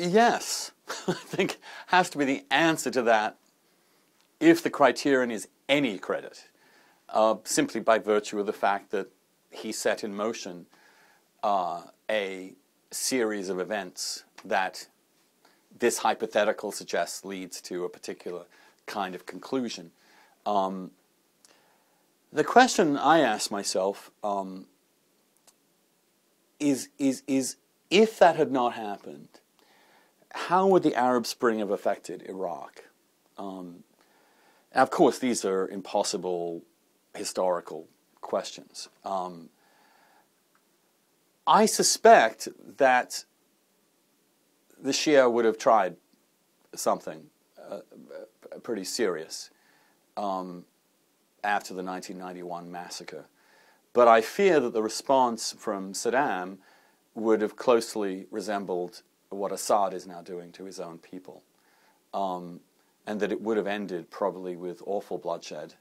Yes, I think has to be the answer to that if the criterion is any credit, simply by virtue of the fact that he set in motion a series of events that this hypothetical suggests leads to a particular kind of conclusion. The question I ask myself is if that had not happened, how would the Arab Spring have affected Iraq? Of course, these are impossible historical questions. I suspect that the Shia would have tried something pretty serious after the 1991 massacre. But I fear that the response from Saddam would have closely resembled what Assad is now doing to his own people. And that it would have ended probably with awful bloodshed,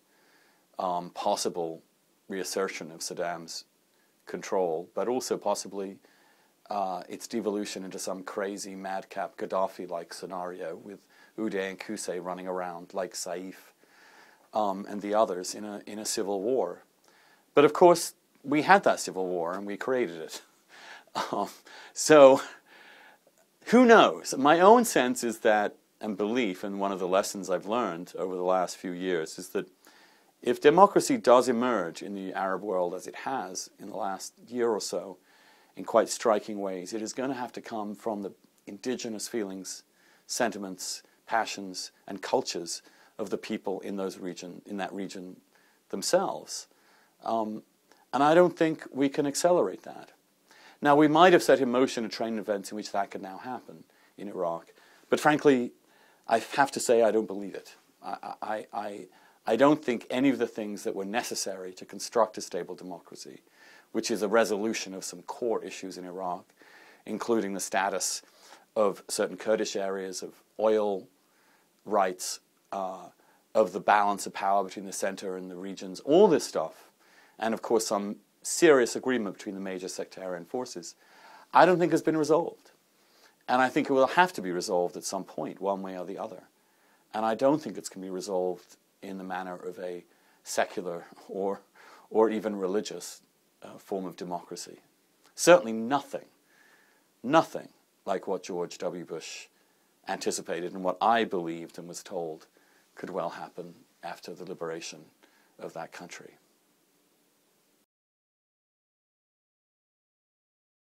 possible reassertion of Saddam's control, but also possibly its devolution into some crazy madcap Gaddafi-like scenario with Uday and Qusay running around like Saif and the others in a civil war. But of course, we had that civil war and we created it. So who knows? My own sense is that, and belief, and one of the lessons I've learned over the last few years, is that if democracy does emerge in the Arab world as it has in the last year or so, in quite striking ways, it is going to have to come from the indigenous feelings, sentiments, passions, and cultures of the people in that region themselves. And I don't think we can accelerate that. Now, we might have set in motion a train of events in which that could now happen in Iraq, but frankly, I have to say I don't believe it. I don't think any of the things that were necessary to construct a stable democracy, which is a resolution of some core issues in Iraq, including the status of certain Kurdish areas, of oil rights, of the balance of power between the center and the regions, all this stuff, and of course some serious agreement between the major sectarian forces, I don't think has been resolved. And I think it will have to be resolved at some point, one way or the other. And I don't think it's going to be resolved in the manner of a secular or even religious form of democracy. Certainly nothing like what George W. Bush anticipated and what I believed and was told could well happen after the liberation of that country.